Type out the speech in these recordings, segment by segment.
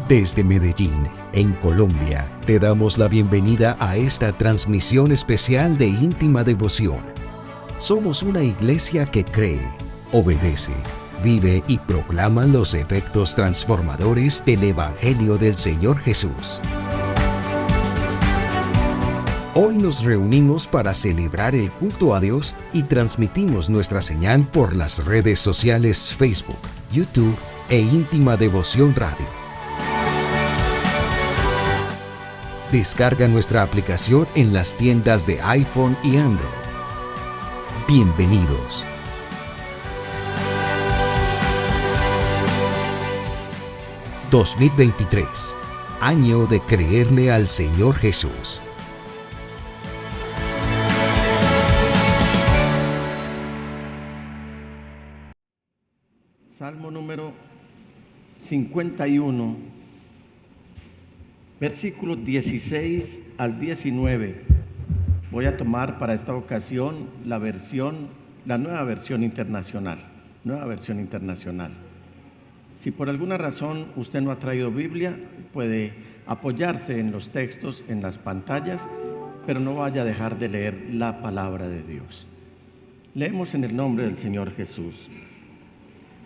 Desde Medellín, en Colombia, te damos la bienvenida a esta transmisión especial de íntima devoción. Somos una iglesia que cree, obedece, vive y proclama los efectos transformadores del Evangelio del Señor Jesús. Hoy nos reunimos para celebrar el culto a Dios y transmitimos nuestra señal por las redes sociales Facebook, YouTube e Íntima Devoción Radio. Descarga nuestra aplicación en las tiendas de iPhone y Android. Bienvenidos. ...2023... año de creerle al Señor Jesús. Salmo número 51, versículos 16 al 19. Voy a tomar para esta ocasión la nueva versión internacional. Si por alguna razón usted no ha traído Biblia, puede apoyarse en los textos en las pantallas, pero no vaya a dejar de leer la palabra de Dios. Leemos en el nombre del Señor Jesús.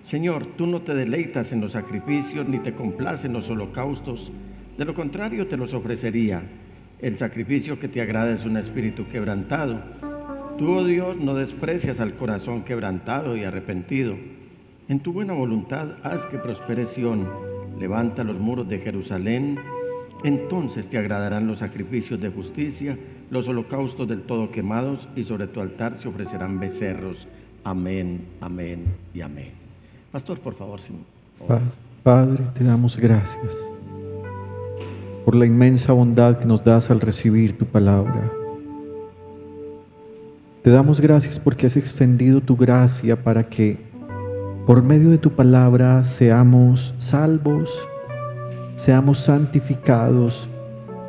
Señor, tú no te deleitas en los sacrificios ni te complaces en los holocaustos. De lo contrario, te los ofrecería. El sacrificio que te agrada es un espíritu quebrantado. Tú, oh Dios, no desprecias al corazón quebrantado y arrepentido. En tu buena voluntad haz que prospere Sión. Levanta los muros de Jerusalén. Entonces te agradarán los sacrificios de justicia, los holocaustos del todo quemados, y sobre tu altar se ofrecerán becerros. Amén, amén y amén. Pastor, por favor, si Padre, te damos gracias por la inmensa bondad que nos das al recibir tu palabra. Te damos gracias porque has extendido tu gracia para que por medio de tu palabra seamos salvos, seamos santificados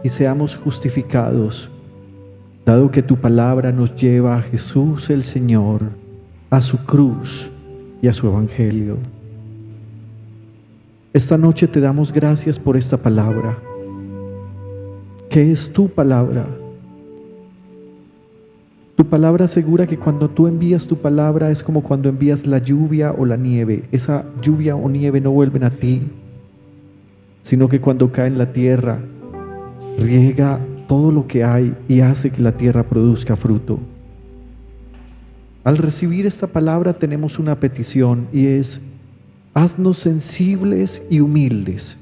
y seamos justificados, dado que tu palabra nos lleva a Jesús el Señor, a su cruz y a su evangelio. Esta noche te damos gracias por esta palabra, que es tu palabra. Tu palabra asegura que cuando tú envías tu palabra es como cuando envías la lluvia o la nieve. Esa lluvia o nieve no vuelven a ti, sino que cuando cae en la tierra, riega todo lo que hay y hace que la tierra produzca fruto. Al recibir esta palabra tenemos una petición, y es: haznos sensibles y humildes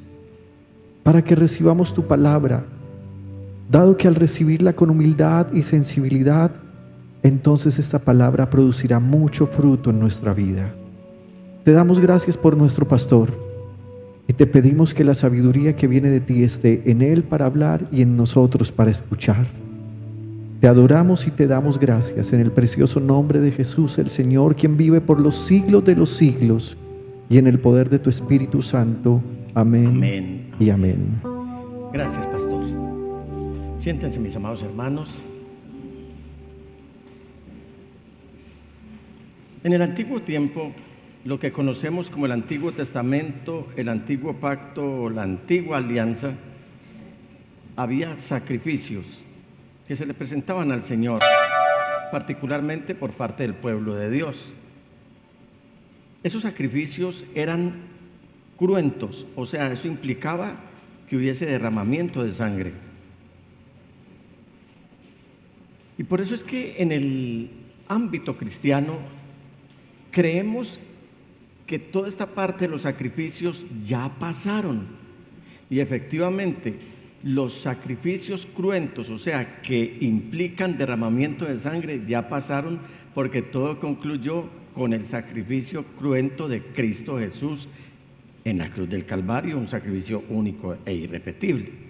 para que recibamos tu palabra, dado que al recibirla con humildad y sensibilidad, entonces esta palabra producirá mucho fruto en nuestra vida. Te damos gracias por nuestro pastor y te pedimos que la sabiduría que viene de ti esté en él para hablar y en nosotros para escuchar. Te adoramos y te damos gracias en el precioso nombre de Jesús el Señor, quien vive por los siglos de los siglos, y en el poder de tu Espíritu Santo. Amén, amén y amén. Gracias, pastor. Siéntense, mis amados hermanos. En el antiguo tiempo, lo que conocemos como el Antiguo Testamento, el Antiguo Pacto o la Antigua Alianza, había sacrificios que se le presentaban al Señor, particularmente por parte del pueblo de Dios. Esos sacrificios eran cruentos, o sea, eso implicaba que hubiese derramamiento de sangre. Y por eso es que en el ámbito cristiano creemos que toda esta parte de los sacrificios ya pasaron. Y efectivamente, los sacrificios cruentos, o sea, que implican derramamiento de sangre, ya pasaron, porque todo concluyó con el sacrificio cruento de Cristo Jesús en la cruz del Calvario, un sacrificio único e irrepetible.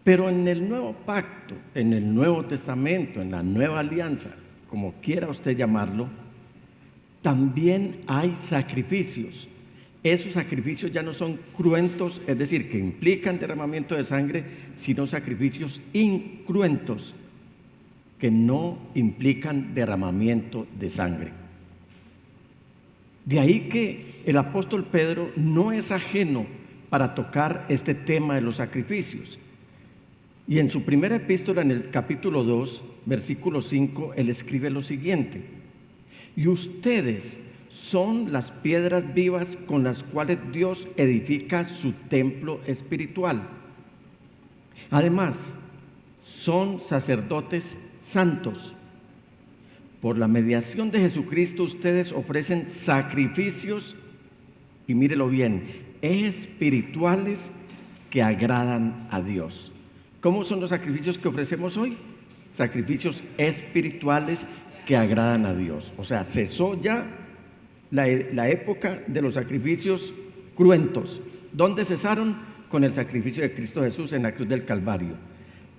Pero en el nuevo pacto, en el Nuevo Testamento, en la nueva alianza, como quiera usted llamarlo, también hay sacrificios. Esos sacrificios ya no son cruentos, es decir, que implican derramamiento de sangre, sino sacrificios incruentos, que no implican derramamiento de sangre. De ahí que el apóstol Pedro no es ajeno para tocar este tema de los sacrificios. Y en su primera epístola, en el capítulo 2, versículo 5, él escribe lo siguiente: y ustedes son las piedras vivas con las cuales Dios edifica su templo espiritual. Además, son sacerdotes santos. Por la mediación de Jesucristo, ustedes ofrecen sacrificios, y mírelo bien, espirituales que agradan a Dios. ¿Cómo son los sacrificios que ofrecemos hoy? Sacrificios espirituales que agradan a Dios. O sea, cesó ya la época de los sacrificios cruentos. ¿Dónde cesaron? Con el sacrificio de Cristo Jesús en la cruz del Calvario.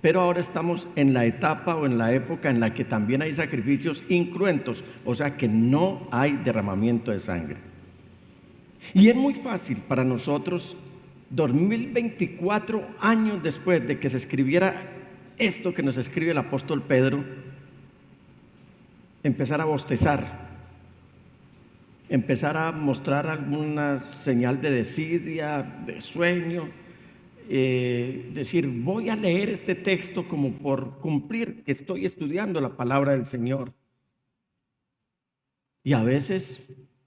Pero ahora estamos en la etapa o en la época en la que también hay sacrificios incruentos, o sea que no hay derramamiento de sangre. Y es muy fácil para nosotros, 2024 años después de que se escribiera esto que nos escribe el apóstol Pedro, empezar a bostezar, empezar a mostrar alguna señal de desidia, de sueño, decir, voy a leer este texto como por cumplir que estoy estudiando la palabra del Señor. Y a veces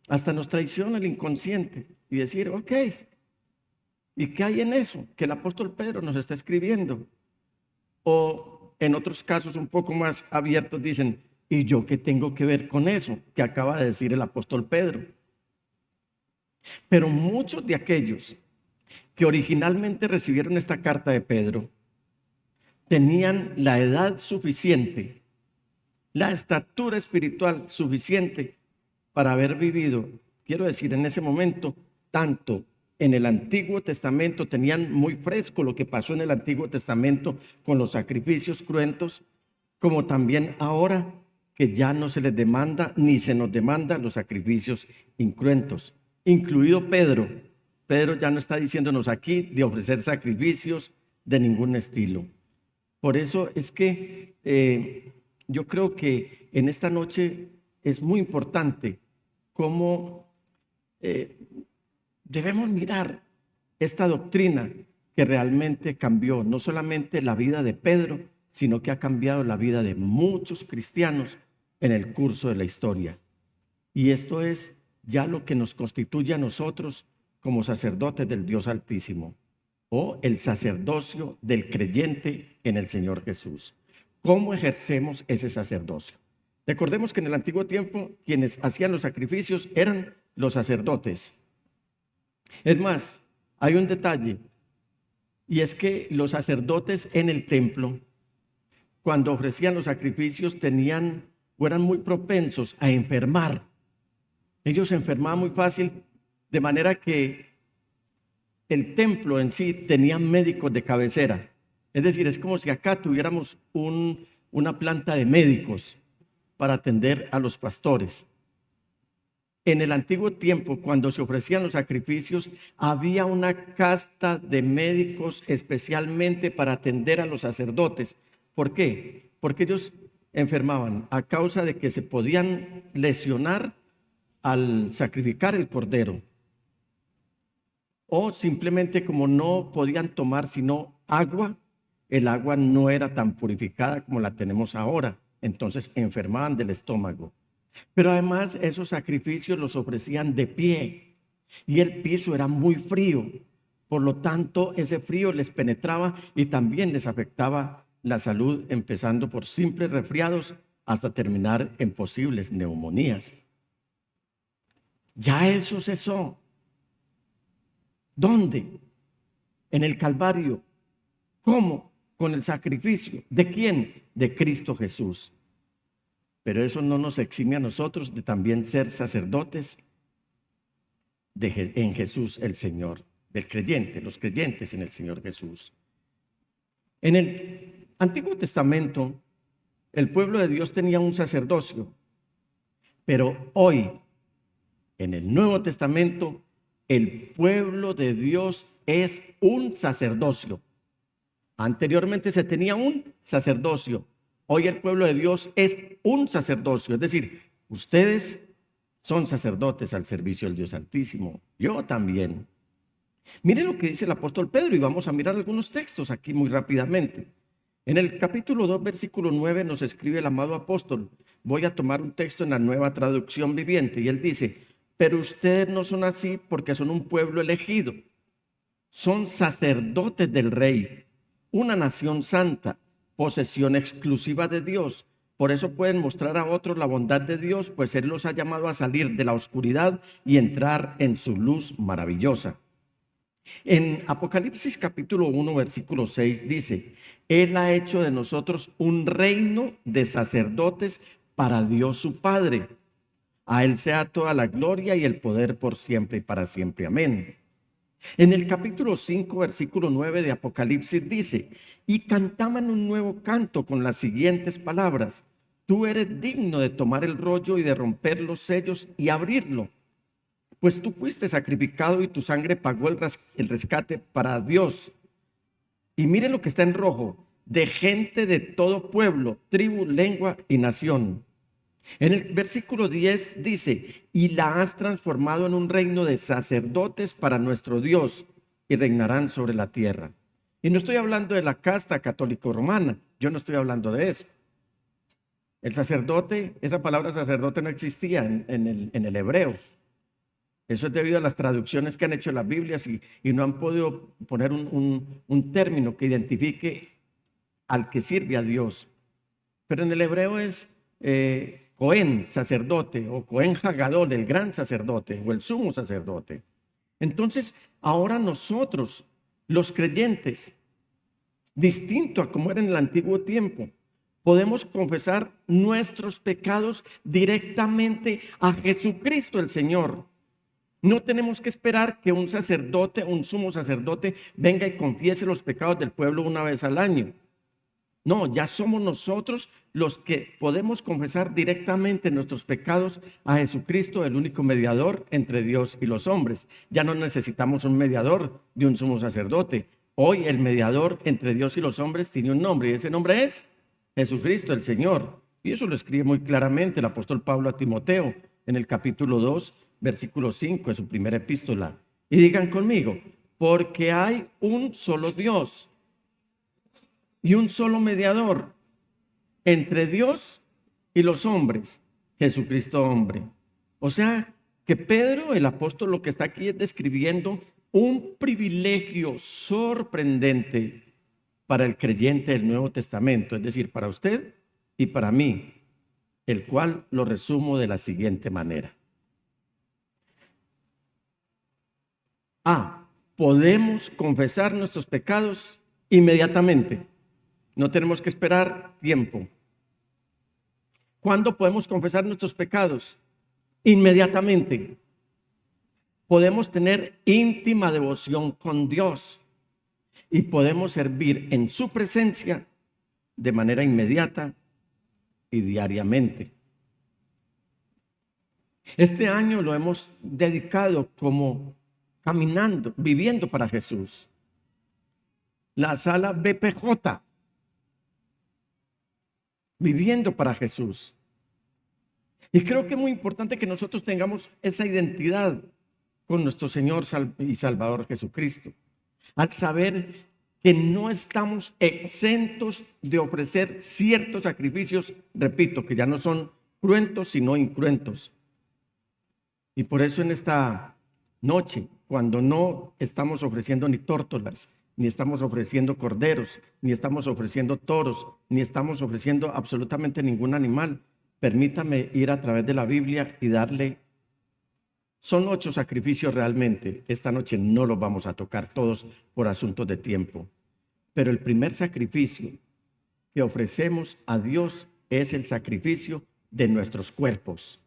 hasta nos traiciona el inconsciente y decir, ok, ¿y qué hay en eso que el apóstol Pedro nos está escribiendo? O en otros casos un poco más abiertos dicen, ¿y yo qué tengo que ver con eso que acaba de decir el apóstol Pedro? Pero muchos de aquellos que originalmente recibieron esta carta de Pedro tenían la edad suficiente, la estatura espiritual suficiente para haber vivido, quiero decir, en ese momento, tanto en el Antiguo Testamento, tenían muy fresco lo que pasó en el Antiguo Testamento con los sacrificios cruentos, como también ahora que ya no se les demanda ni se nos demanda los sacrificios incruentos, incluido Pedro. Pedro ya no está diciéndonos aquí de ofrecer sacrificios de ningún estilo. Por eso es que yo creo que en esta noche es muy importante cómo debemos mirar esta doctrina que realmente cambió no solamente la vida de Pedro, sino que ha cambiado la vida de muchos cristianos en el curso de la historia. Y esto es ya lo que nos constituye a nosotros como sacerdotes del Dios Altísimo, o el sacerdocio del creyente en el Señor Jesús. ¿Cómo ejercemos ese sacerdocio? Recordemos que en el antiguo tiempo quienes hacían los sacrificios eran los sacerdotes. Es más, hay un detalle, y es que los sacerdotes en el templo, cuando ofrecían los sacrificios, eran muy propensos a enfermar. Ellos se enfermaban muy fácil, de manera que el templo en sí tenía médicos de cabecera. Es decir, es como si acá tuviéramos una planta de médicos para atender a los pastores. En el antiguo tiempo, cuando se ofrecían los sacrificios, había una casta de médicos especialmente para atender a los sacerdotes. ¿Por qué? Porque ellos enfermaban a causa de que se podían lesionar al sacrificar el cordero, o simplemente como no podían tomar sino agua, el agua no era tan purificada como la tenemos ahora, entonces enfermaban del estómago. Pero además esos sacrificios los ofrecían de pie y el piso era muy frío, por lo tanto ese frío les penetraba y también les afectaba la salud, empezando por simples resfriados hasta terminar en posibles neumonías. Ya eso cesó. ¿Dónde? En el Calvario. ¿Cómo? Con el sacrificio. ¿De quién? De Cristo Jesús. Pero eso no nos exime a nosotros de también ser sacerdotes en Jesús el Señor, del creyente, los creyentes en el Señor Jesús. En el Antiguo Testamento, el pueblo de Dios tenía un sacerdocio, pero hoy, en el Nuevo Testamento, el pueblo de Dios es un sacerdocio. Anteriormente se tenía un sacerdocio. Hoy el pueblo de Dios es un sacerdocio. Es decir, ustedes son sacerdotes al servicio del Dios Altísimo. Yo también. Mire lo que dice el apóstol Pedro y vamos a mirar algunos textos aquí muy rápidamente. En el capítulo 2, versículo 9 nos escribe el amado apóstol. Voy a tomar un texto en la Nueva Traducción Viviente y él dice: pero ustedes no son así porque son un pueblo elegido, son sacerdotes del rey, una nación santa, posesión exclusiva de Dios. Por eso pueden mostrar a otros la bondad de Dios, pues Él los ha llamado a salir de la oscuridad y entrar en su luz maravillosa. En Apocalipsis capítulo 1, versículo 6 dice: Él ha hecho de nosotros un reino de sacerdotes para Dios su Padre. A Él sea toda la gloria y el poder por siempre y para siempre. Amén. En el capítulo 5, versículo 9 de Apocalipsis dice: y cantaban un nuevo canto con las siguientes palabras: tú eres digno de tomar el rollo y de romper los sellos y abrirlo, pues tú fuiste sacrificado y tu sangre pagó el rescate para Dios. Y mire lo que está en rojo: de gente de todo pueblo, tribu, lengua y nación. En el versículo 10 dice: y la has transformado en un reino de sacerdotes para nuestro Dios, y reinarán sobre la tierra. Y no estoy hablando de la casta católico-romana, yo no estoy hablando de eso. El sacerdote, esa palabra sacerdote no existía en el hebreo. Eso es debido a las traducciones que han hecho las Biblias y no han podido poner un término que identifique al que sirve a Dios. Pero en el hebreo es Cohen, sacerdote, o Cohen Hagadol, el gran sacerdote, o el sumo sacerdote. Entonces, ahora nosotros, los creyentes, distinto a como era en el antiguo tiempo, podemos confesar nuestros pecados directamente a Jesucristo el Señor. No tenemos que esperar que un sacerdote, un sumo sacerdote, venga y confiese los pecados del pueblo una vez al año. No, ya somos nosotros los que podemos confesar directamente nuestros pecados a Jesucristo, el único mediador entre Dios y los hombres. Ya no necesitamos un mediador de un sumo sacerdote. Hoy el mediador entre Dios y los hombres tiene un nombre y ese nombre es Jesucristo el Señor. Y eso lo escribe muy claramente el apóstol Pablo a Timoteo en el capítulo 2, versículo 5 de su primera epístola. Y digan conmigo: porque hay un solo Dios y un solo mediador entre Dios y los hombres, Jesucristo hombre. O sea, que Pedro, el apóstol, lo que está aquí es describiendo un privilegio sorprendente para el creyente del Nuevo Testamento, es decir, para usted y para mí, el cual lo resumo de la siguiente manera. Podemos confesar nuestros pecados inmediatamente. No tenemos que esperar tiempo. ¿Cuándo podemos confesar nuestros pecados? Inmediatamente. Podemos tener íntima devoción con Dios y podemos servir en su presencia de manera inmediata y diariamente. Este año lo hemos dedicado como caminando, viviendo para Jesús. La sala BPJ, viviendo para Jesús. Y creo que es muy importante que nosotros tengamos esa identidad con nuestro Señor y Salvador Jesucristo, al saber que no estamos exentos de ofrecer ciertos sacrificios, repito, que ya no son cruentos, sino incruentos. Y por eso en esta noche, cuando no estamos ofreciendo ni tórtolas, ni estamos ofreciendo corderos, ni estamos ofreciendo toros, ni estamos ofreciendo absolutamente ningún animal, permítame ir a través de la Biblia y darle. Son 8 sacrificios realmente. Esta noche no los vamos a tocar todos por asuntos de tiempo. Pero el primer sacrificio que ofrecemos a Dios es el sacrificio de nuestros cuerpos.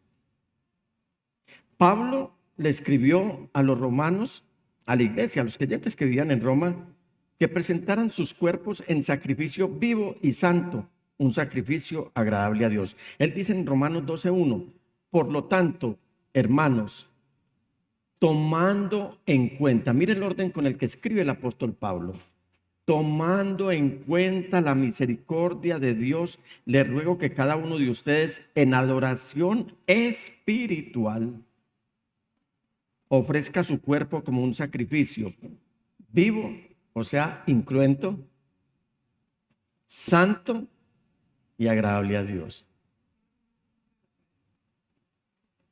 Pablo le escribió a los romanos, a la iglesia, a los creyentes que vivían en Roma, que presentaran sus cuerpos en sacrificio vivo y santo, un sacrificio agradable a Dios. Él dice en Romanos 12:1: por lo tanto, hermanos, tomando en cuenta, mire el orden con el que escribe el apóstol Pablo, tomando en cuenta la misericordia de Dios, le ruego que cada uno de ustedes en adoración espiritual ofrezca su cuerpo como un sacrificio vivo, o sea, incruento, santo y agradable a Dios.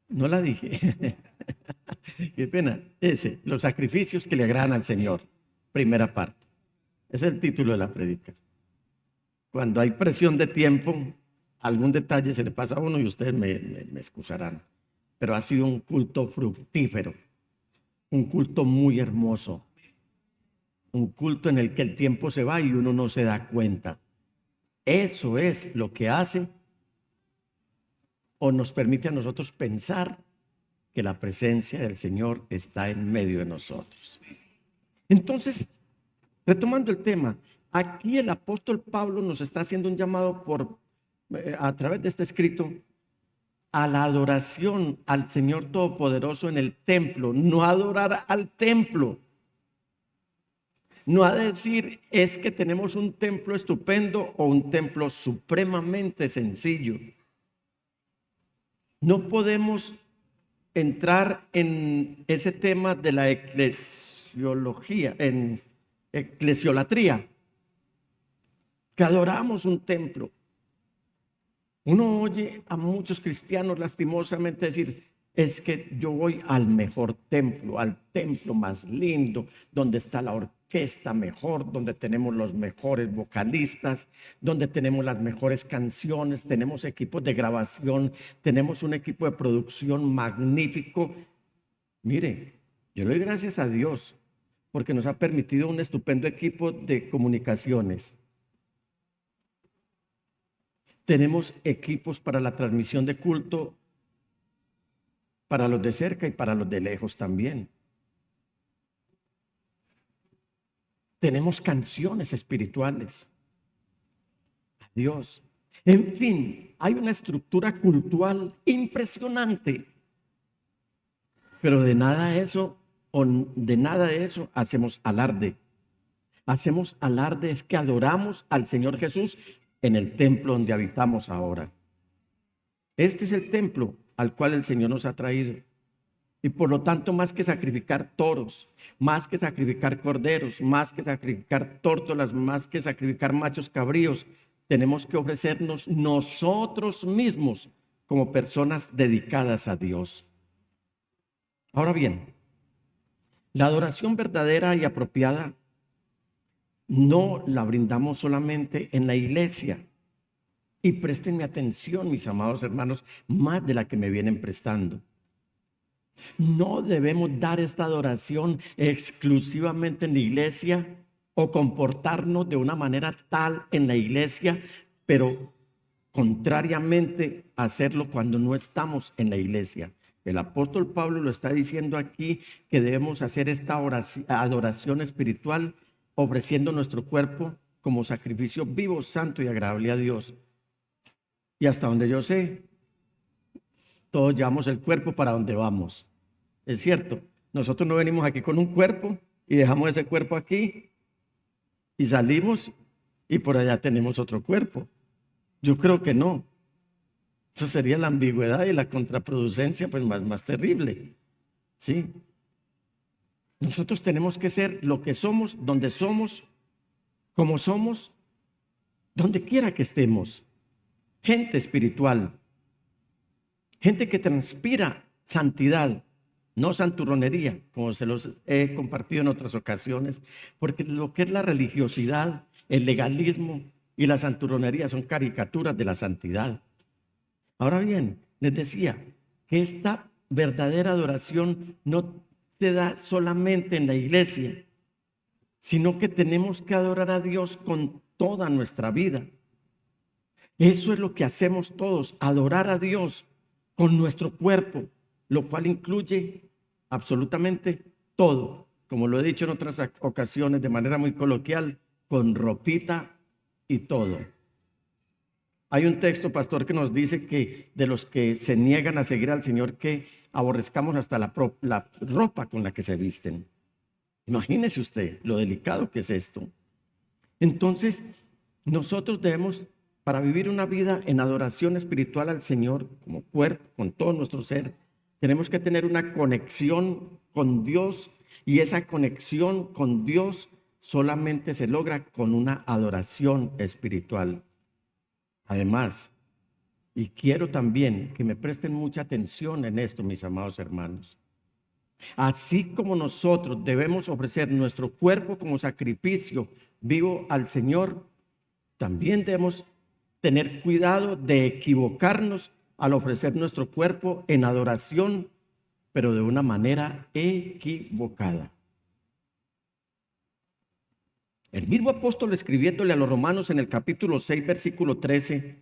No la dije. Qué pena. Los sacrificios que le agradan al Señor. Primera parte. Ese es el título de la prédica. Cuando hay presión de tiempo, algún detalle se le pasa a uno y ustedes me excusarán. Pero ha sido un culto fructífero, un culto muy hermoso, un culto en el que el tiempo se va y uno no se da cuenta. Eso es lo que hace o nos permite a nosotros pensar que la presencia del Señor está en medio de nosotros. Entonces, retomando el tema, aquí el apóstol Pablo nos está haciendo un llamado a través de este escrito a la adoración al Señor Todopoderoso en el templo, no adorar al templo. No a decir es que tenemos un templo estupendo o un templo supremamente sencillo. No podemos entrar en ese tema de la eclesiolatría, que adoramos un templo. Uno oye a muchos cristianos lastimosamente decir, es que yo voy al mejor templo, al templo más lindo, donde está la orquesta mejor, donde tenemos los mejores vocalistas, donde tenemos las mejores canciones, tenemos equipos de grabación, tenemos un equipo de producción magnífico. Mire, yo le doy gracias a Dios porque nos ha permitido un estupendo equipo de comunicaciones. Tenemos equipos para la transmisión de culto, para los de cerca y para los de lejos también. Tenemos canciones espirituales. Dios. En fin, hay una estructura cultural impresionante. Pero de nada de eso hacemos alarde. Hacemos alarde es que adoramos al Señor Jesús en el templo donde habitamos ahora. Este es el templo al cual el Señor nos ha traído. Y por lo tanto, más que sacrificar toros, más que sacrificar corderos, más que sacrificar tórtolas, más que sacrificar machos cabríos, tenemos que ofrecernos nosotros mismos como personas dedicadas a Dios. Ahora bien, la adoración verdadera y apropiada no la brindamos solamente en la iglesia. Y préstenme atención, mis amados hermanos, más de la que me vienen prestando. No debemos dar esta adoración exclusivamente en la iglesia o comportarnos de una manera tal en la iglesia, pero contrariamente hacerlo cuando no estamos en la iglesia. El apóstol Pablo lo está diciendo aquí que debemos hacer esta adoración espiritual ofreciendo nuestro cuerpo como sacrificio vivo, santo y agradable a Dios. Y hasta donde yo sé, todos llevamos el cuerpo para donde vamos. Es cierto, nosotros no venimos aquí con un cuerpo y dejamos ese cuerpo aquí y salimos y por allá tenemos otro cuerpo. Yo creo que no. Eso sería la ambigüedad y la contraproducencia pues más terrible. ¿Sí? Nosotros tenemos que ser lo que somos, donde somos, como somos, donde quiera que estemos. Gente espiritual, gente que transpira santidad, no santurronería, como se los he compartido en otras ocasiones, porque lo que es la religiosidad, el legalismo y la santurronería son caricaturas de la santidad. Ahora bien, les decía que esta verdadera adoración no se da solamente en la iglesia, sino que tenemos que adorar a Dios con toda nuestra vida. Eso es lo que hacemos todos, adorar a Dios con nuestro cuerpo, lo cual incluye absolutamente todo. Como lo he dicho en otras ocasiones de manera muy coloquial, con ropita y todo. Hay un texto, pastor, que nos dice que de los que se niegan a seguir al Señor, que aborrezcamos hasta la ropa con la que se visten. Imagínese usted lo delicado que es esto. Entonces, nosotros debemos, para vivir una vida en adoración espiritual al Señor como cuerpo, con todo nuestro ser, tenemos que tener una conexión con Dios, y esa conexión con Dios solamente se logra con una adoración espiritual. Además, y quiero también que me presten mucha atención en esto, mis amados hermanos. Así como nosotros debemos ofrecer nuestro cuerpo como sacrificio vivo al Señor, también debemos tener cuidado de equivocarnos al ofrecer nuestro cuerpo en adoración, pero de una manera equivocada. El mismo apóstol, escribiéndole a los romanos en el capítulo 6, versículo 13,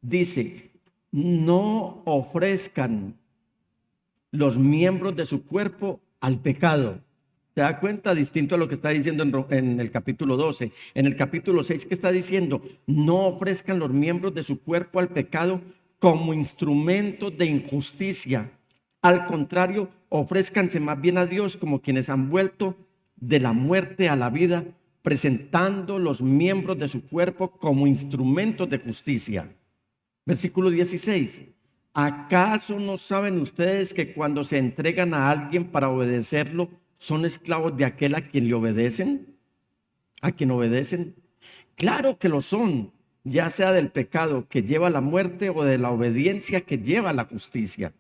dice: no ofrezcan los miembros de su cuerpo al pecado. ¿Se da cuenta? Distinto a lo que está diciendo en el capítulo 12. En el capítulo 6, ¿qué está diciendo? No ofrezcan los miembros de su cuerpo al pecado como instrumento de injusticia. Al contrario, ofrézcanse más bien a Dios como quienes han vuelto de la muerte a la vida, presentando los miembros de su cuerpo como instrumentos de justicia. Versículo 16. ¿Acaso no saben ustedes que cuando se entregan a alguien para obedecerlo, son esclavos de aquel a quien le obedecen? ¿A quien obedecen? Claro que lo son, ya sea del pecado que lleva a la muerte o de la obediencia que lleva a la justicia.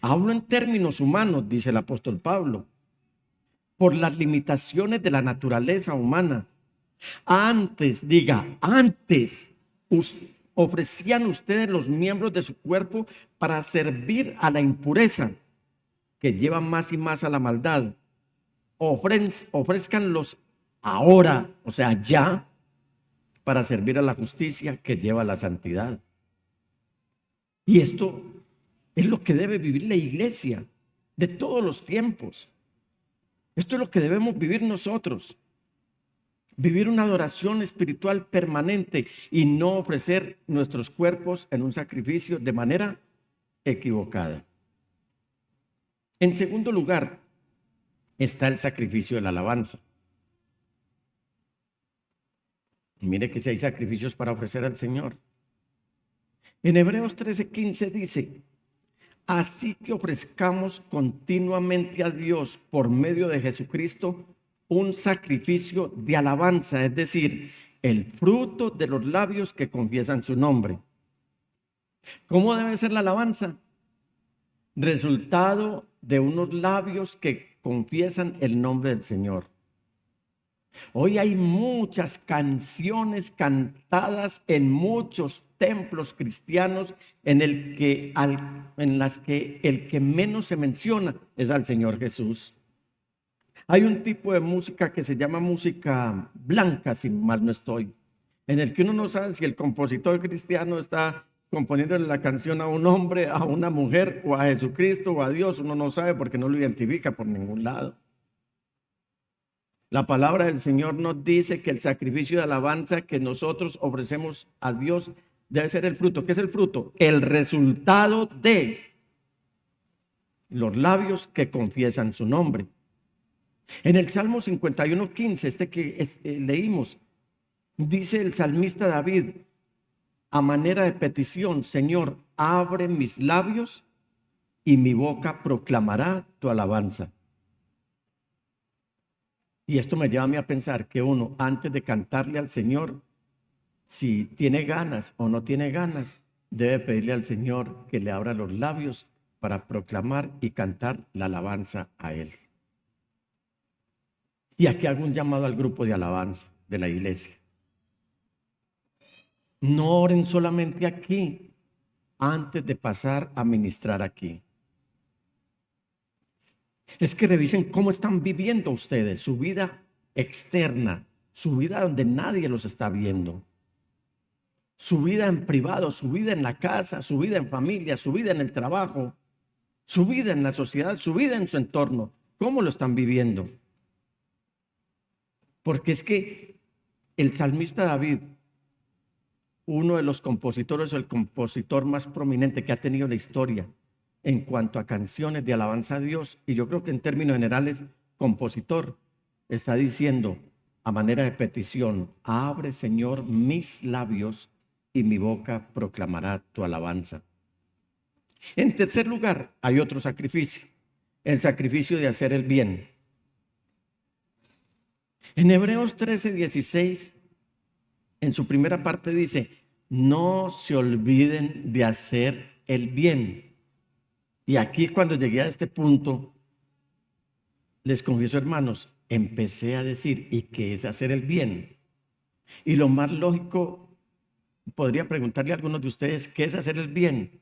Hablo en términos humanos, dice el apóstol Pablo, por las limitaciones de la naturaleza humana. Antes ofrecían ustedes los miembros de su cuerpo para servir a la impureza, que lleva más y más a la maldad. Ofrézcanlos ahora, o sea, ya, para servir a la justicia, que lleva a la santidad. Y esto es lo que debe vivir la iglesia de todos los tiempos. Esto es lo que debemos vivir nosotros. Vivir una adoración espiritual permanente y no ofrecer nuestros cuerpos en un sacrificio de manera equivocada. En segundo lugar, está el sacrificio de la alabanza. Mire que si hay sacrificios para ofrecer al Señor. En Hebreos 13:15 dice: así que ofrezcamos continuamente a Dios por medio de Jesucristo un sacrificio de alabanza, es decir, el fruto de los labios que confiesan su nombre. ¿Cómo debe ser la alabanza? Resultado de unos labios que confiesan el nombre del Señor. Hoy hay muchas canciones cantadas en muchos templos cristianos en las que el que menos se menciona es al Señor Jesús. Hay un tipo de música que se llama música blanca, si mal no estoy, en el que uno no sabe si el compositor cristiano está componiéndole la canción a un hombre, a una mujer, o a Jesucristo, o a Dios. Uno no sabe porque no lo identifica por ningún lado. La palabra del Señor nos dice que el sacrificio de alabanza que nosotros ofrecemos a Dios debe ser el fruto. ¿Qué es el fruto? El resultado de los labios que confiesan su nombre. En el Salmo 51:15, leímos, dice el salmista David, a manera de petición: Señor, abre mis labios y mi boca proclamará tu alabanza. Y esto me lleva a mí a pensar que uno, antes de cantarle al Señor, si tiene ganas o no tiene ganas, debe pedirle al Señor que le abra los labios para proclamar y cantar la alabanza a Él. Y aquí hago un llamado al grupo de alabanza de la iglesia. No oren solamente aquí antes de pasar a ministrar aquí. Es que revisen cómo están viviendo ustedes, su vida externa, su vida donde nadie los está viendo, su vida en privado, su vida en la casa, su vida en familia, su vida en el trabajo, su vida en la sociedad, su vida en su entorno. ¿Cómo lo están viviendo? Porque es que el salmista David, uno de los compositores, el compositor más prominente que ha tenido la historia en cuanto a canciones de alabanza a Dios, y yo creo que en términos generales, compositor, está diciendo a manera de petición: abre, Señor, mis labios y mi boca proclamará tu alabanza. En tercer lugar, hay otro sacrificio, el sacrificio de hacer el bien. En Hebreos 13:16, en su primera parte dice, no se olviden de hacer el bien. Y aquí cuando llegué a este punto, les confieso, hermanos, empecé a decir, ¿y qué es hacer el bien? Y lo más lógico, podría preguntarle a algunos de ustedes, ¿qué es hacer el bien?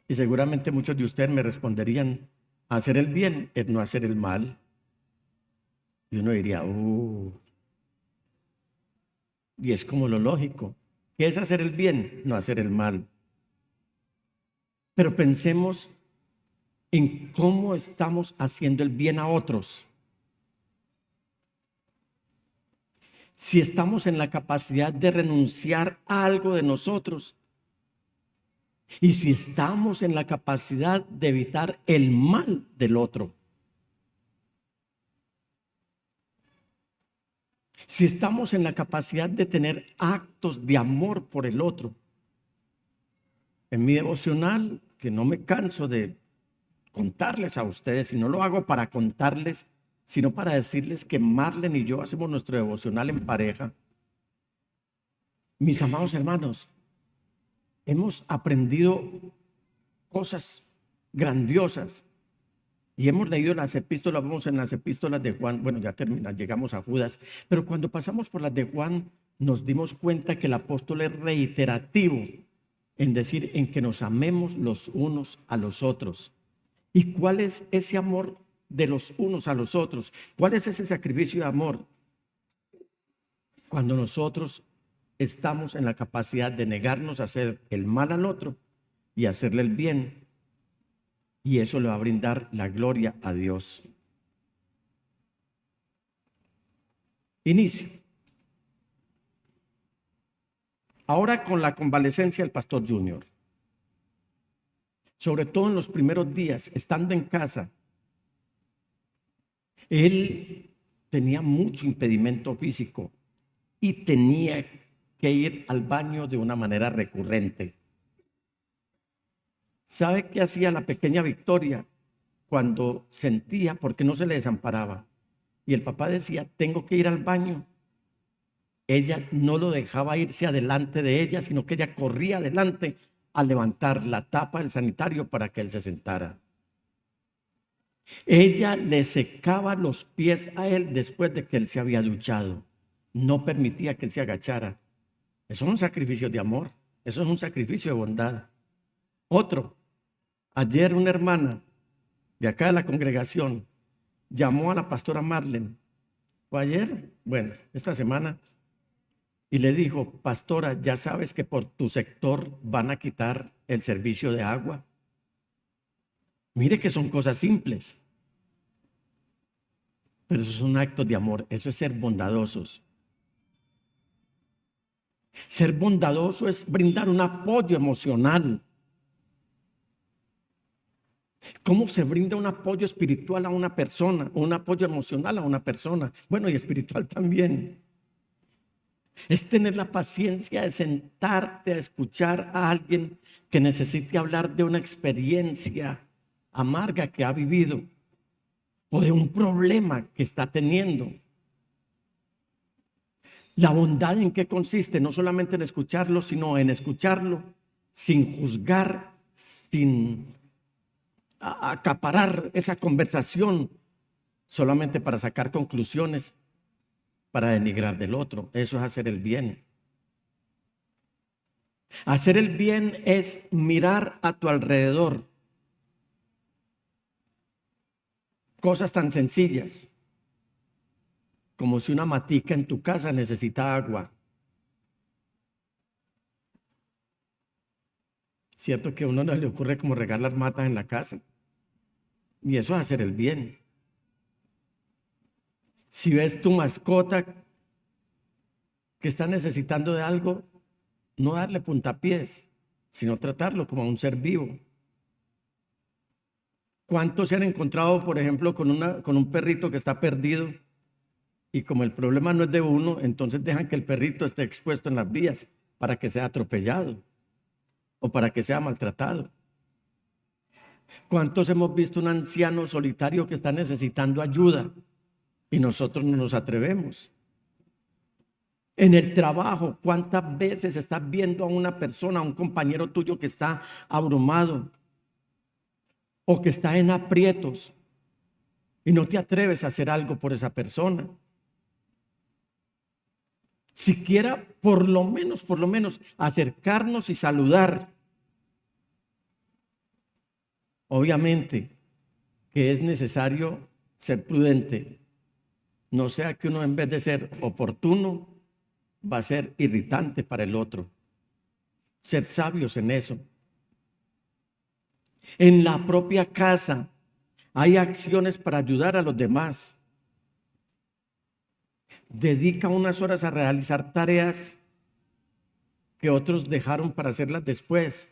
Y seguramente muchos de ustedes me responderían, hacer el bien es no hacer el mal. Y uno diría, y es como lo lógico. ¿Qué es hacer el bien? No hacer el mal. Pero pensemos en cómo estamos haciendo el bien a otros. Si estamos en la capacidad de renunciar a algo de nosotros y si estamos en la capacidad de evitar el mal del otro. Si estamos en la capacidad de tener actos de amor por el otro. En mi devocional, que no me canso de contarles a ustedes, y no lo hago para contarles, sino para decirles que Marlene y yo hacemos nuestro devocional en pareja. Mis amados hermanos, hemos aprendido cosas grandiosas y hemos leído las epístolas, vamos en las epístolas de Juan, bueno, ya terminamos, llegamos a Judas, pero cuando pasamos por las de Juan nos dimos cuenta que el apóstol es reiterativo en decir en que nos amemos los unos a los otros. ¿Y cuál es ese amor de los unos a los otros? ¿Cuál es ese sacrificio de amor? Cuando nosotros estamos en la capacidad de negarnos a hacer el mal al otro y hacerle el bien. Y eso le va a brindar la gloria a Dios. Inicio. Ahora con la convalecencia del pastor Junior. Sobre todo en los primeros días, estando en casa, él tenía mucho impedimento físico y tenía que ir al baño de una manera recurrente. ¿Sabe qué hacía la pequeña Victoria cuando sentía, porque no se le desamparaba? Y el papá decía, tengo que ir al baño. Ella no lo dejaba irse adelante de ella, sino que ella corría adelante a levantar la tapa del sanitario para que él se sentara. Ella le secaba los pies a él después de que él se había duchado. No permitía que él se agachara. Eso es un sacrificio de amor. Eso es un sacrificio de bondad. Otro, ayer una hermana de acá de la congregación llamó a la pastora Marlene. ¿Fue ayer? Bueno, esta semana. Y le dijo, pastora, ya sabes que por tu sector van a quitar el servicio de agua. Mire que son cosas simples. Pero eso es un acto de amor. Eso es ser bondadosos. Ser bondadoso es brindar un apoyo emocional. ¿Cómo se brinda un apoyo espiritual a una persona? O un apoyo emocional a una persona. Bueno, y espiritual también. Es tener la paciencia de sentarte a escuchar a alguien que necesite hablar de una experiencia amarga que ha vivido o de un problema que está teniendo. La bondad en qué consiste, no solamente en escucharlo, sino en escucharlo sin juzgar, sin acaparar esa conversación solamente para sacar conclusiones, para denigrar del otro. Eso es hacer el bien. Hacer el bien es mirar a tu alrededor cosas tan sencillas como si una matica en tu casa necesita agua. Cierto que a uno no le ocurre como regalar matas en la casa. Y eso es hacer el bien. Si ves tu mascota que está necesitando de algo, no darle puntapiés, sino tratarlo como a un ser vivo. ¿Cuántos se han encontrado, por ejemplo, con un perrito que está perdido? Y como el problema no es de uno, entonces dejan que el perrito esté expuesto en las vías para que sea atropellado o para que sea maltratado. ¿Cuántos hemos visto un anciano solitario que está necesitando ayuda y nosotros no nos atrevemos? En el trabajo, ¿cuántas veces estás viendo a una persona, a un compañero tuyo que está abrumado o que está en aprietos y no te atreves a hacer algo por esa persona? Siquiera por lo menos acercarnos y saludar. Obviamente que es necesario ser prudente, no sea que uno en vez de ser oportuno va a ser irritante para el otro. Ser sabios en eso. En la propia casa hay acciones para ayudar a los demás. Dedica unas horas a realizar tareas que otros dejaron para hacerlas después.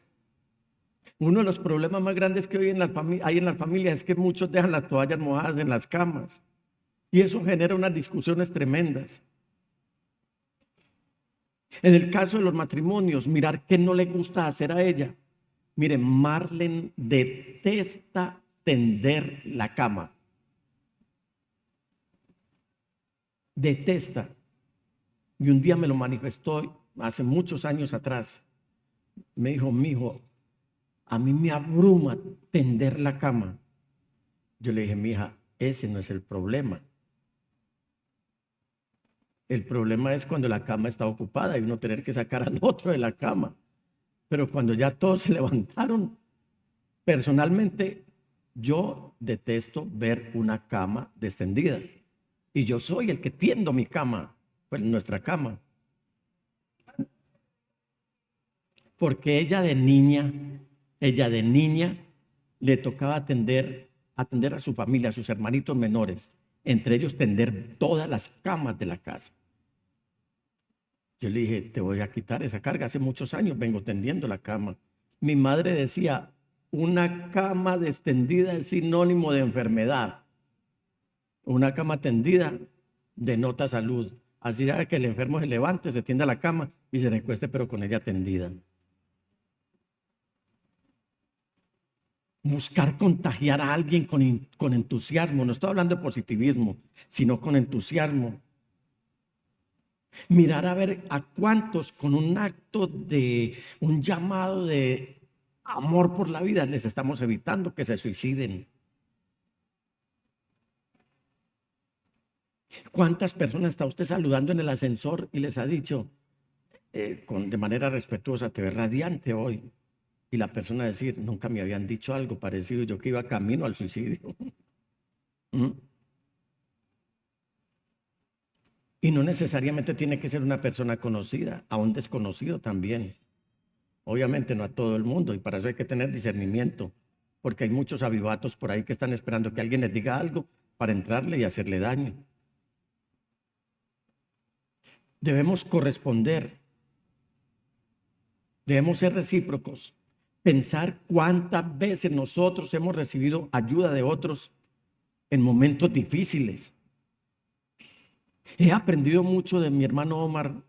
Uno de los problemas más grandes que hoy hay en las familias es que muchos dejan las toallas mojadas en las camas y eso genera unas discusiones tremendas. En el caso de los matrimonios, mirar qué no le gusta hacer a ella. Mire, Marlene detesta tender la cama. Detesta. Y un día me lo manifestó hace muchos años atrás. Me dijo, mijo, a mí me abruma tender la cama. Yo le dije, mija, ese no es el problema. El problema es cuando la cama está ocupada y uno tener que sacar al otro de la cama. Pero cuando ya todos se levantaron, personalmente yo detesto ver una cama extendida. Y yo soy el que tiendo mi cama, pues nuestra cama. Porque ella de niña le tocaba atender a su familia, a sus hermanitos menores, entre ellos tender todas las camas de la casa. Yo le dije, te voy a quitar esa carga. Hace muchos años vengo tendiendo la cama. Mi madre decía, una cama extendida es sinónimo de enfermedad. Una cama tendida denota salud. Así que el enfermo se levante, se tienda a la cama y se recueste, pero con ella tendida. Buscar contagiar a alguien con entusiasmo. No estoy hablando de positivismo, sino con entusiasmo. Mirar a ver a cuántos con un acto de un llamado de amor por la vida les estamos evitando que se suiciden. ¿Cuántas personas está usted saludando en el ascensor y les ha dicho de manera respetuosa, te ves radiante hoy? Y la persona decir, nunca me habían dicho algo parecido, yo que iba camino al suicidio. ¿Mm? Y no necesariamente tiene que ser una persona conocida, a un desconocido también. Obviamente no a todo el mundo, y para eso hay que tener discernimiento, porque hay muchos avivatos por ahí que están esperando que alguien les diga algo para entrarle y hacerle daño. Debemos corresponder, debemos ser recíprocos, pensar cuántas veces nosotros hemos recibido ayuda de otros en momentos difíciles. He aprendido mucho de mi hermano Omar,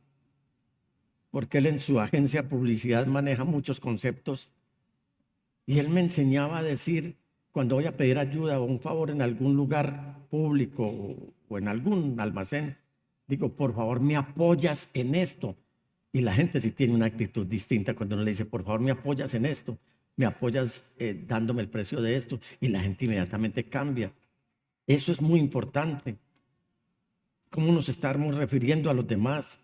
porque él en su agencia de publicidad maneja muchos conceptos, y él me enseñaba a decir, cuando voy a pedir ayuda o un favor en algún lugar público o en algún almacén, digo, por favor, ¿me apoyas en esto? Y la gente sí tiene una actitud distinta cuando uno le dice, por favor, ¿me apoyas en esto? ¿Me apoyas dándome el precio de esto? Y la gente inmediatamente cambia. Eso es muy importante. ¿Cómo nos estamos refiriendo a los demás?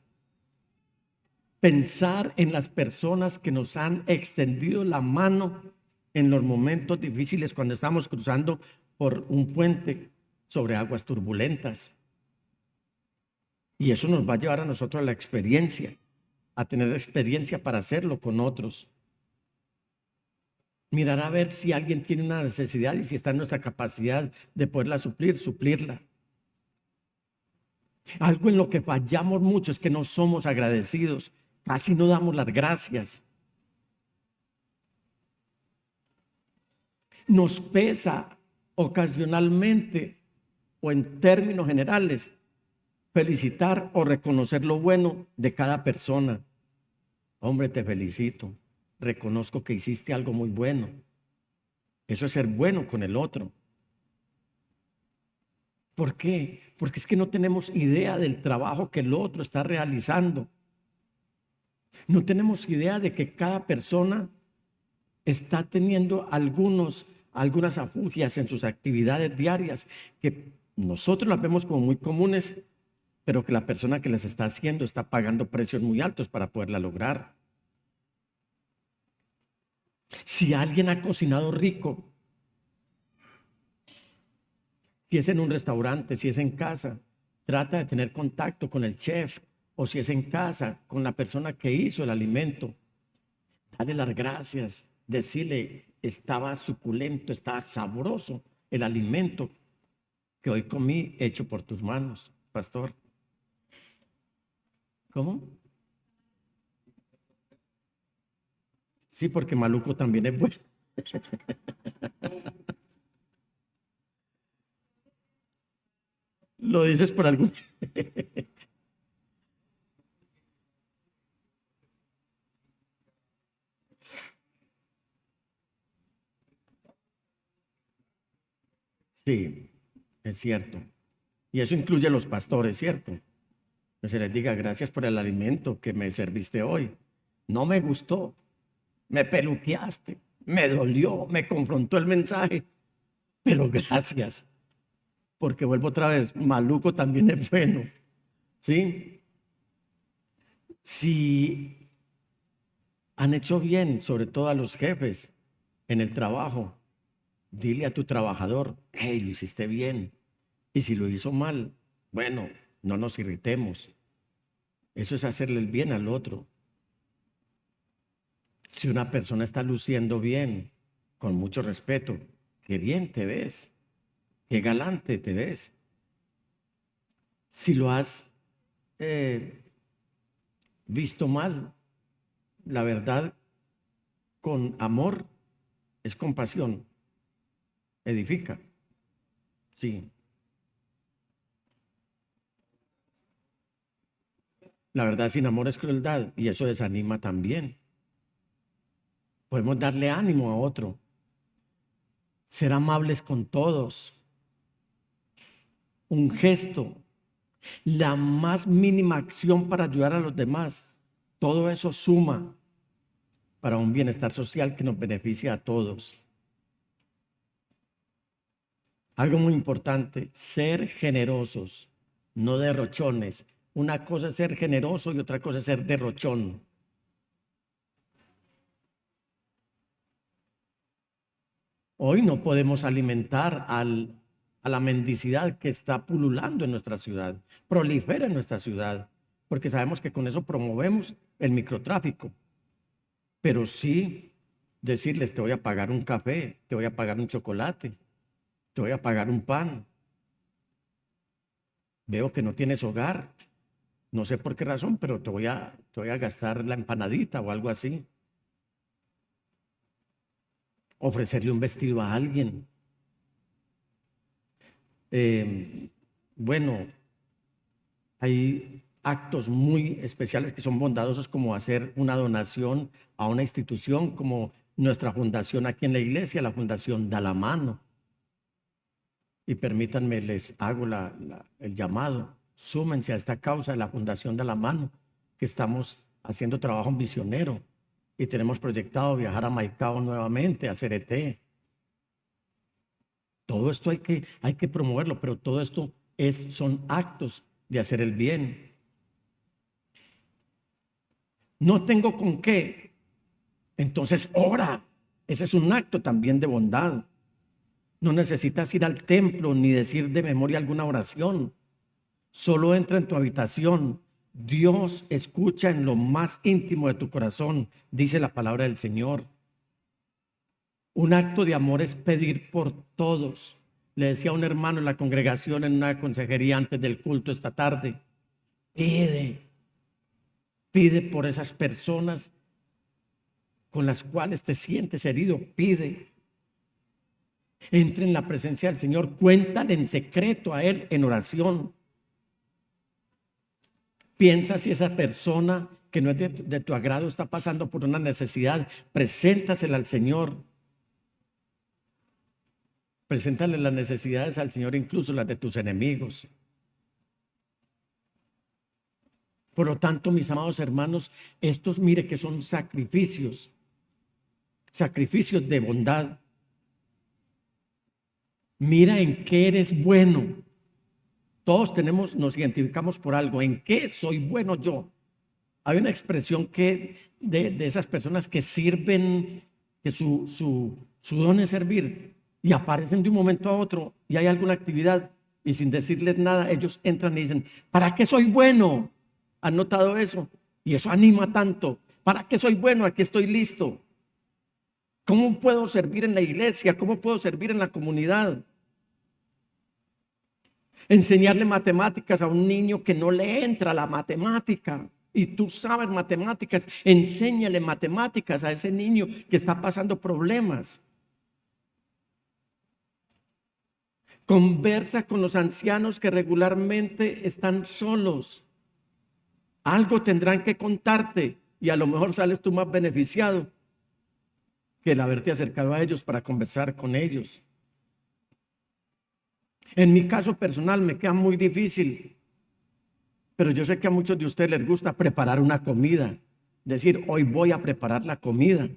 Pensar en las personas que nos han extendido la mano en los momentos difíciles cuando estamos cruzando por un puente sobre aguas turbulentas. Y eso nos va a llevar a nosotros a la experiencia, a tener experiencia para hacerlo con otros. Mirar a ver si alguien tiene una necesidad y si está en nuestra capacidad de poderla suplirla. Algo en lo que fallamos mucho es que no somos agradecidos, casi no damos las gracias. Nos pesa ocasionalmente o en términos generales felicitar o reconocer lo bueno de cada persona. Hombre, te felicito, reconozco que hiciste algo muy bueno. Eso es ser bueno con el otro. ¿Por qué? Porque es que no tenemos idea del trabajo que el otro está realizando. No tenemos idea de que cada persona está teniendo algunas afugias en sus actividades diarias que nosotros las vemos como muy comunes, pero que la persona que las está haciendo está pagando precios muy altos para poderla lograr. Si alguien ha cocinado rico, si es en un restaurante, si es en casa, trata de tener contacto con el chef, o si es en casa, con la persona que hizo el alimento. Dale las gracias, decirle, estaba suculento, estaba sabroso el alimento que hoy comí hecho por tus manos, pastor. ¿Cómo? Sí, porque maluco también es bueno. Lo dices por algún... Sí, es cierto. Y eso incluye a los pastores, ¿cierto? Que se les diga gracias por el alimento que me serviste hoy. No me gustó, me peluqueaste, me dolió, me confrontó el mensaje, pero gracias. Porque vuelvo otra vez, maluco también es bueno, ¿sí? Si han hecho bien, sobre todo a los jefes en el trabajo, dile a tu trabajador, hey, lo hiciste bien. Y si lo hizo mal, bueno, no nos irritemos. Eso es hacerle el bien al otro. Si una persona está luciendo bien, con mucho respeto, qué bien te ves, qué galante te ves. Si lo has visto mal, la verdad, con amor, es compasión, edifica. Sí. La verdad, sin amor es crueldad y eso desanima también. Podemos darle ánimo a otro, ser amables con todos. Un gesto, la más mínima acción para ayudar a los demás, todo eso suma para un bienestar social que nos beneficia a todos. Algo muy importante, ser generosos, no derrochones. Una cosa es ser generoso y otra cosa es ser derrochón. Hoy no podemos alimentar a la mendicidad que está pululando en nuestra ciudad, prolifera en nuestra ciudad, porque sabemos que con eso promovemos el microtráfico. Pero sí decirles, te voy a pagar un café, te voy a pagar un chocolate, te voy a pagar un pan. Veo que no tienes hogar, no sé por qué razón, pero te voy a gastar la empanadita o algo así. Ofrecerle un vestido a alguien. Bueno, hay actos muy especiales que son bondadosos, como hacer una donación a una institución como nuestra fundación aquí en la iglesia, la Fundación Da la Mano. Y permítanme, les hago el llamado, súmense a esta causa de la Fundación Da la Mano, que estamos haciendo trabajo misionero y tenemos proyectado viajar a Maicao nuevamente, a Cereté. Todo esto hay que promoverlo, pero todo esto son actos de hacer el bien. No tengo con qué, entonces ora. Ese es un acto también de bondad. No necesitas ir al templo ni decir de memoria alguna oración. Solo entra en tu habitación. Dios escucha en lo más íntimo de tu corazón, dice la palabra del Señor. Un acto de amor es pedir por todos. Le decía a un hermano en la congregación en una consejería antes del culto esta tarde, pide por esas personas con las cuales te sientes herido, pide. Entra en la presencia del Señor, cuéntale en secreto a Él en oración. Piensa si esa persona que no es de tu agrado está pasando por una necesidad, preséntasela al Señor. Preséntale las necesidades al Señor, incluso las de tus enemigos. Por lo tanto, mis amados hermanos, estos mire que son sacrificios de bondad. Mira en qué eres bueno. Todos nos identificamos por algo. ¿En qué soy bueno yo? Hay una expresión que de esas personas que sirven, que su don es servir, y aparecen de un momento a otro y hay alguna actividad y sin decirles nada, ellos entran y dicen, ¿para qué soy bueno? ¿Han notado eso? Y eso anima tanto. ¿Para qué soy bueno? Aquí estoy listo. ¿Cómo puedo servir en la iglesia? ¿Cómo puedo servir en la comunidad? Enseñarle matemáticas a un niño que no le entra la matemática y tú sabes matemáticas, enséñale matemáticas a ese niño que está pasando problemas. Conversa con los ancianos que regularmente están solos. Algo tendrán que contarte y a lo mejor sales tú más beneficiado que el haberte acercado a ellos para conversar con ellos. En mi caso personal me queda muy difícil, pero yo sé que a muchos de ustedes les gusta preparar una comida, decir, hoy voy a preparar la comida,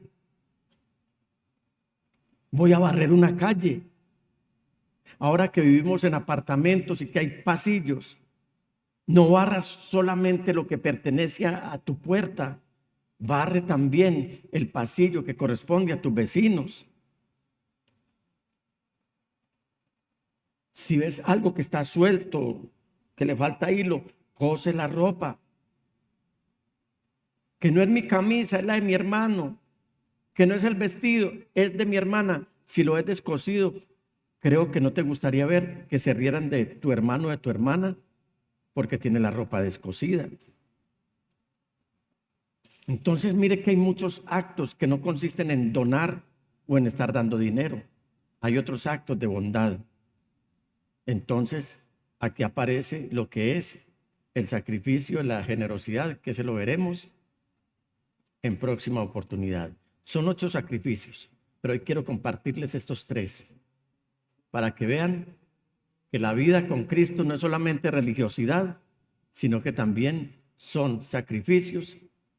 voy a barrer una calle. Ahora que vivimos en apartamentos y que hay pasillos, no barras solamente lo que pertenece a tu puerta, barre también el pasillo que corresponde a tus vecinos. Si ves algo que está suelto, que le falta hilo, cose la ropa. Que no es mi camisa, es la de mi hermano. Que no es el vestido, es de mi hermana. Si lo es descosido, creo que no te gustaría ver que se rieran de tu hermano o de tu hermana porque tiene la ropa descosida. Entonces mire que hay muchos actos que no consisten en donar o en estar dando dinero. Hay otros actos de bondad. Entonces aquí aparece lo que es el sacrificio, la generosidad, que se lo veremos en próxima oportunidad. Son 8 sacrificios, pero hoy quiero compartirles estos 3 para que vean que la vida con Cristo no es solamente religiosidad, sino que también son sacrificios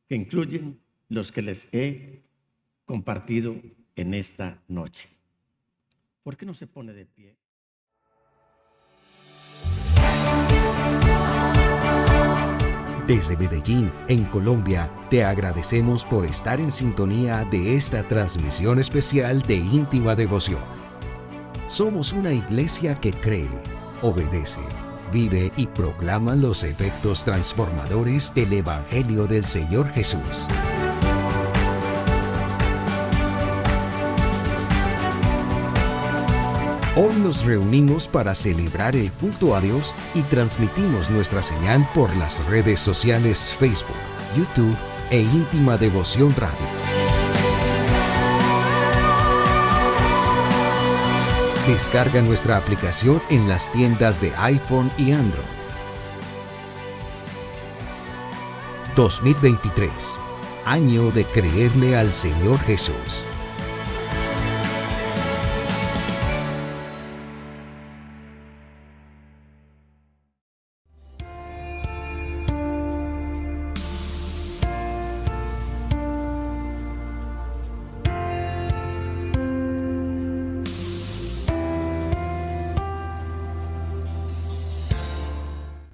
que incluyen los que les he compartido en esta noche. ¿Por qué no se pone de pie? Desde Medellín, en Colombia, te agradecemos por estar en sintonía de esta transmisión especial de Íntima Devoción. Somos una iglesia que cree, obedece, vive y proclama los efectos transformadores del Evangelio del Señor Jesús. Hoy nos reunimos para celebrar el culto a Dios y transmitimos nuestra señal por las redes sociales Facebook, YouTube e Íntima Devoción Radio. Descarga nuestra aplicación en las tiendas de iPhone y Android. 2023, año de creerle al Señor Jesús.